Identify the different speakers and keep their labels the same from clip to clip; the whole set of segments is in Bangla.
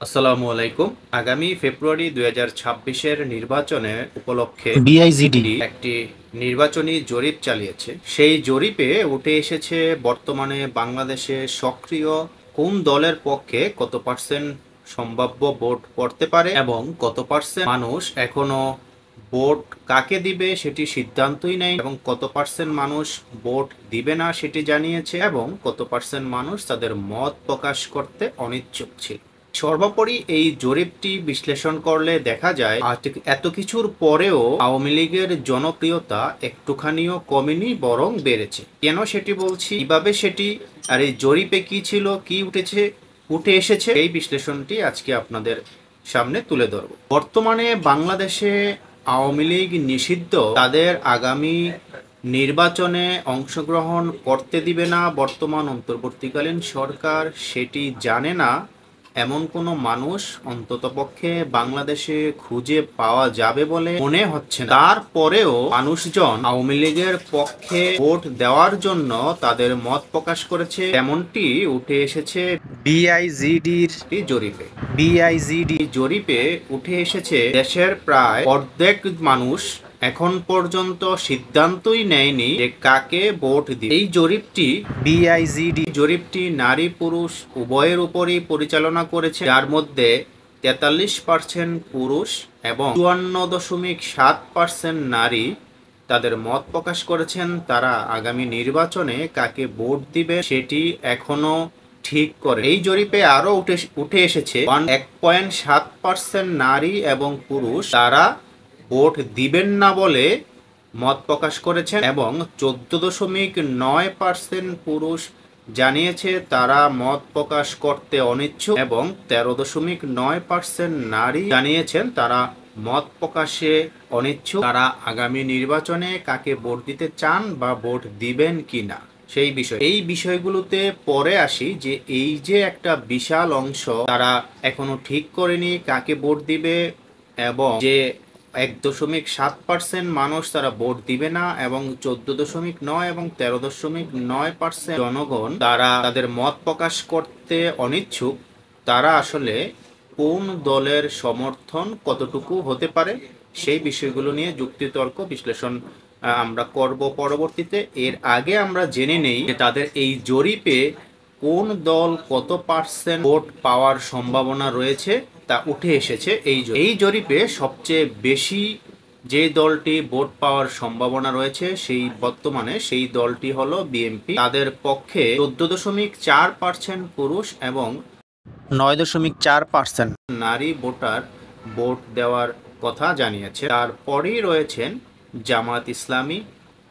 Speaker 1: আসসালামু আলাইকুম। আগামী ফেব্রুয়ারি ২০২৬-এর নির্বাচনে উপলক্ষে
Speaker 2: বিআইজিডি
Speaker 1: একটি নির্বাচনী জরিপ চালিয়েছে। সেই জরিপে উঠে এসেছে বর্তমানে বাংলাদেশে সক্রিয় কোন দলের পক্ষে কত পার্সেন্ট সম্ভাব্য ভোট পড়তে পারে এবং কত পার্সেন্ট মানুষ এখনো ভোট কাকে দিবে সেটি সিদ্ধান্তই নেই এবং কত পার্সেন্ট মানুষ ভোট দিবে না সেটি জানিয়েছে এবং কত পার্সেন্ট মানুষ তাদের মত প্রকাশ করতে অনিচ্ছুক ছিল। সর্বোপরি এই জরিপটি বিশ্লেষণ করলে দেখা যায় এত কিছুর পরেও আওয়ামী লীগের জনপ্রিয়তা একটুখানিও কমেনি, বরং বেড়েছে। কেন সেটি বলছি, কিভাবে সেটি, আর এই জরিপে কি ছিল, কি উঠে এসেছে, এই বিশ্লেষণটি আজকে আপনাদের সামনে তুলে ধরব। বর্তমানে বাংলাদেশে আওয়ামী লীগ নিষিদ্ধ, তাদের আগামী নির্বাচনে অংশগ্রহণ করতে দিবে না বর্তমান অন্তর্বর্তীকালীন সরকার, সেটি জানে না এমন কোনো মানুষ অন্ততপক্ষে বাংলাদেশে খুঁজে পাওয়া যাবে বলে মনে হচ্ছে না। তারপরেও মানুষজন আওয়ামী লীগের পক্ষে ভোট দেওয়ার জন্য তাদের মত প্রকাশ করেছে, এমনটি উঠে এসেছে
Speaker 2: বিআইজিডির
Speaker 1: জরিপে। জরিপে উঠে এসেছে দেশের প্রায় অর্ধেক মানুষ এখন পর্যন্ত সিদ্ধান্তই নেয়নি যে কাকে ভোট দিবে। এই জরিপটি নারী পুরুষ উভয়ের উপরই পরিচালনা করেছে, যার মধ্যে 43% পুরুষ এবং 54.7% নারী তাদের মত প্রকাশ করেছেন তারা আগামী নির্বাচনে কাকে ভোট দিবে সেটি এখনো ঠিক করে। এই জরিপে আরো উঠে এসেছে 1.7% নারী এবং পুরুষ তারা ভোট দিবেন না বলে মত প্রকাশ করেছেন এবং 14.9% পুরুষ জানিয়েছে তারা মত প্রকাশ করতে অনিচ্ছুক এবং 13.9% নারী জানিয়েছেন তারা মত প্রকাশে অনিচ্ছুক, তারা আগামী নির্বাচনে কাকে ভোট দিতে চান বা ভোট দিবেন কিনা সেই বিষয়। এই বিষয়গুলোতে পরে আসি যে এই যে একটা বিশাল অংশ তারা এখনো ঠিক করেনি কাকে ভোট দিবে এবং যে 1.7% মানুষ তারা ভোট দিবে না এবং 14.9 এবং 13.9% জনগণ তারা তাদের মত প্রকাশ করতে অনিচ্ছুক, তারা আসলে কোন দলের সমর্থন কতটুকু হতে পারে সেই বিষয়গুলো নিয়ে যুক্তিতর্ক বিশ্লেষণ আমরা করব পরবর্তীতে। এর আগে আমরা জেনে নেই যে তাদের এই জরিপে কোন দল কত পার্সেন্ট ভোট পাওয়ার সম্ভাবনা রয়েছে তা উঠে এসেছে। এই জরিপে সবচেয়ে বেশি যে দলটি ভোট পাওয়ার সম্ভাবনা রয়েছে বর্তমানে সেই দলটি হলো বিএনপি। তাদের পক্ষে 14.4% পুরুষ এবং
Speaker 2: 9.4%
Speaker 1: নারী ভোটার ভোট দেওয়ার কথা জানিয়েছে। তারপরেই রয়েছেন জামাত ইসলামী,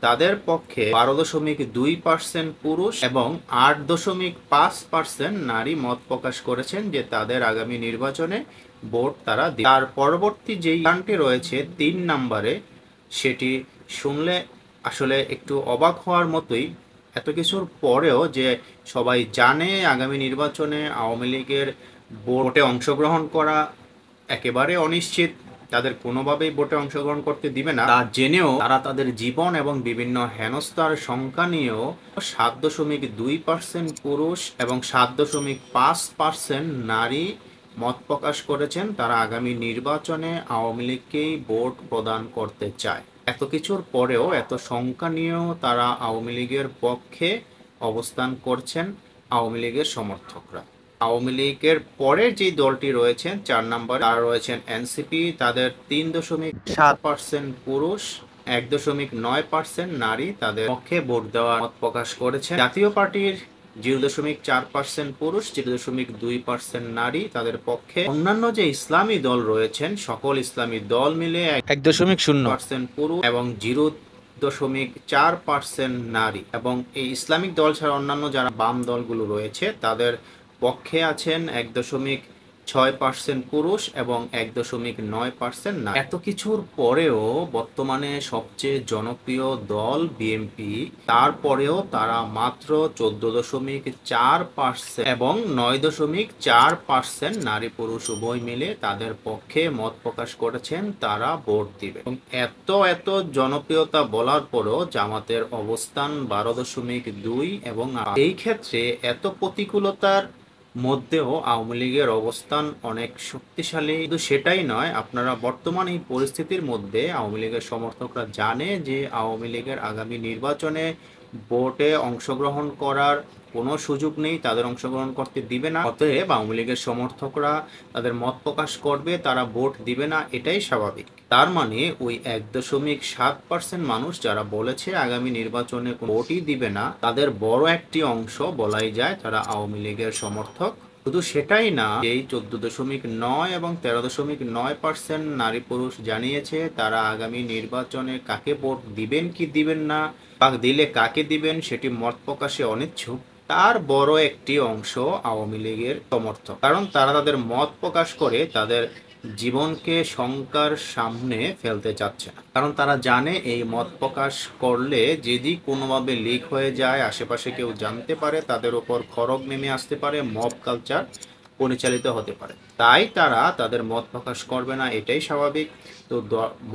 Speaker 1: তাদের পক্ষে 12.2% পুরুষ এবং 8.5% নারী মত প্রকাশ করেছেন যে তাদের আগামী নির্বাচনে ভোট তারা দিবে। তার পরবর্তী যেই গানটি রয়েছে 3 নম্বরে, সেটি শুনলে আসলে একটু অবাক হওয়ার মতোই। এত কিছুর পরেও যে সবাই জানে আগামী নির্বাচনে আওয়ামী লীগের ভোটে অংশগ্রহণ করা একেবারে অনিশ্চিত, তাদের কোনোভাবেই ভোটে অংশগ্রহণ করতে দিবে না, তা জেনেও তারা তাদের জীবন এবং বিভিন্ন হেনস্থার সংখ্যা নিয়েও 7.2% পুরুষ এবং 7.5% নারী মত প্রকাশ করেছেন তারা আগামী নির্বাচনে আওয়ামী লীগকেই ভোট প্রদান করতে চায়। এত কিছুর পরেও, এত সংখ্যা নিয়েও তারা আওয়ামী লীগের পক্ষে অবস্থান করছেন আওয়ামী লীগের সমর্থকরা। আওয়ামী লীগের পরের যে দলটি রয়েছেন 4 নম্বরে, তারা রয়েছেন এনসিপি, তাদের 3.7% পুরুষ, 1.9% নারী তাদের পক্ষে ভোট দেওয়ার মত প্রকাশ করেছেন। জাতীয় পার্টির 0.4% পুরুষ, 0.2% নারী তাদের পক্ষে। অন্যান্য যে ইসলামী দল রয়েছেন সকল ইসলামী দল মিলে
Speaker 2: 1.0
Speaker 1: পুরুষ এবং 0.4% নারী, এবং এই ইসলামিক দল ছাড়া অন্যান্য যারা বাম দলগুলো রয়েছে তাদের পক্ষে আছেন 1.6% পুরুষ এবং 1.9% নারী। এত কিছুর পরেও বর্তমানে সবচেয়ে জনপ্রিয় দল বিএনপি, তারপরেও তারা মাত্র 14.4% এবং 9.4% নারী পুরুষ উভয় মিলে তাদের পক্ষে মত প্রকাশ করেছেন তারা ভোট দিবে। এবং এত জনপ্রিয়তা বলার পরও জামাতের অবস্থান 12.2 এবং এই ক্ষেত্রে এত প্রতিকূলতার মধ্যেও আওয়ামী লীগের অবস্থান অনেক শক্তিশালী। কিন্তু সেটাই নয়, আপনারা বর্তমান এই পরিস্থিতির মধ্যে আওয়ামী লীগের সমর্থকরা জানে যে আওয়ামী লীগের আগামী নির্বাচনে ভোটে অংশগ্রহণ করার কোনো সুযোগ নেই, তাদের অংশগ্রহণ করতে দিবে না। অতএব আওয়ামী লীগের সমর্থকরা তাদের মত প্রকাশ করবে, তারা ভোট দিবে না, এটাই স্বাভাবিক। তার মানে ওই 1.7% মানুষ যারা বলেছে আগামী নির্বাচনে কোনো ভোটই দিবে না, তাদের বড় একটি অংশ বলাই যায় তারা আওয়ামী লীগের সমর্থক। শুধু সেটাই না, এই 14.9 এবং 13.9% নারী পুরুষ জানিয়েছে তারা আগামী নির্বাচনে কাকে ভোট দিবেন কি দিবেন না, বা দিলে কাকে দিবেন সেটি মত প্রকাশে অনিচ্ছুক। তার বড় একটি অংশ আওয়ামী লীগের সমর্থক, কারণ তারা তাদের মত প্রকাশ করে তাদের জীবনকে শঙ্কার সামনে ফেলতে চাচ্ছে না। কারণ তারা জানে এই মত প্রকাশ করলে যদি কোনোভাবে লিক হয়ে যায়, আশেপাশে কেউ জানতে পারে, তাদের উপর খড়গ নেমে আসতে পারে, মব কালচার পরিচালিত হতে পারে। তাই তারা তাদের মত প্রকাশ করবে না, এটাই স্বাভাবিক। তো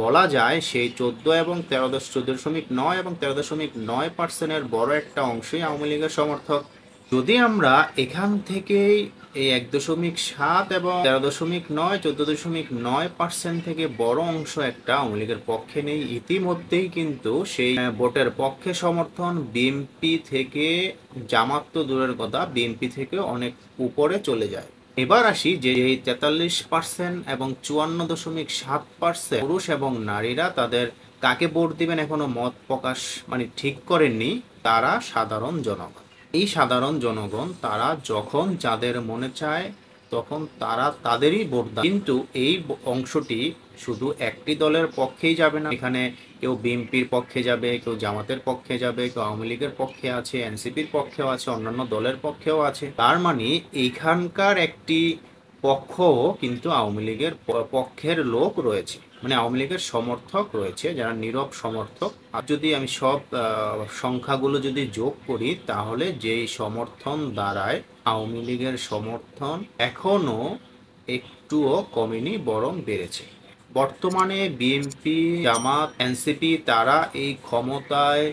Speaker 1: বলা যায় সেই 14.9 এবং 13.9%-এর বড় একটা অংশই আওয়ামী লীগের সমর্থক। যদি আমরা এখান থেকেই এই 1.7 এবং 13.9 14.9% থেকে বড় অংশ একটা আওয়ামী লীগের পক্ষে নেই, ইতিমধ্যেই কিন্তু সেই ভোটের পক্ষে সমর্থন বিএনপি থেকে, জামাত তো দূরের কথা, বিএনপি থেকে অনেক উপরে চলে যায়। এবার আসি যে এই 43% এবং 54.7% পুরুষ এবং নারীরা তাদের কাকে ভোট দিবেন এখনো মত প্রকাশ ঠিক করেননি, তারা সাধারণ জনগণ। এই সাধারণ জনগণ তারা যখন যাদের মনে চায় তখন তারা তাদেরই ভোট দেয়। কিন্তু এই অংশটি শুধু একটি দলের পক্ষেই যাবে না, এখানে কেউ বিএনপির পক্ষে যাবে, কেউ জামাতের পক্ষে যাবে, কেউ আওয়ামী লীগের পক্ষে আছে, এনসিপির পক্ষেও আছে, অন্যান্য দলের পক্ষেও আছে। তার মানে এইখানকার একটি পক্ষ কিন্তু আওয়ামী লীগের পক্ষের লোক রয়েছে, আওয়ামী লীগের সমর্থক রয়েছে যারা নীরব সমর্থক। আর যদি আমি সব সংখ্যাগুলো যদি যোগ করি তাহলে যেই সমর্থন দাঁড়ায়, আওয়ামী লীগের সমর্থন এখনো একটুও কমেনি, বরং বেড়েছে। বর্তমানে বিএনপি, জামাত, এনসিপি তারা এই ক্ষমতায়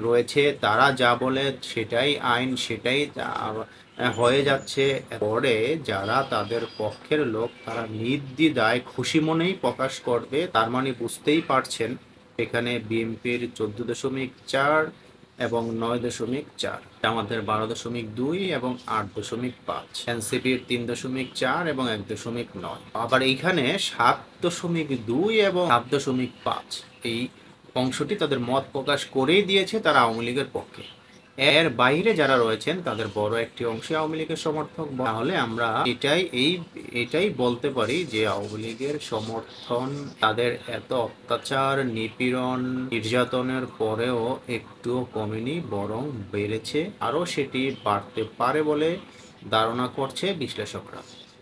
Speaker 1: রয়েছে, তারা যা বলে সেটাই আইন, সেটাই হয়ে যাচ্ছে। পরে যারা তাদের পক্ষের লোক তারা নির্দ্বিধায় খুশি মনেই প্রকাশ করবে। তার মানে বুঝতেই পারছেন এখানে বিএনপির 14.4 এবং 9.4, আমাদের 12.2 এবং 8.5, এনসিপির 3.4 এবং 1.9, আবার এইখানে 7.2 এবং 7.5 এই অংশটি তাদের মত প্রকাশ করেই দিয়েছে তারা আওয়ামী লীগের পক্ষে। এর বাইরে যারা রয়েছেন তাদের বড় একটি অংশ আওয়ামী লীগের সমর্থক। তাহলে আমরা এটাই বলতে পারি যে আওয়ামী লীগের সমর্থন তাদের এত অত্যাচার, নিপীড়ন, নির্যাতনের পরেও একটুও কমেনি, বরং বেড়েছে, আরও সেটি বাড়তে পারে বলে ধারণা করছে বিশ্লেষকরা।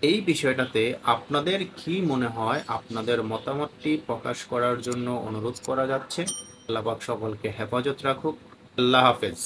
Speaker 1: এই বিষয়টাতে আপনাদের কি মনে হয়? আপনাদের মতামতটি প্রকাশ করার জন্য অনুরোধ করা যাচ্ছে। আল্লাহ পাক সকলকে হেফাজত রাখুক। আল্লাহ হাফেজ।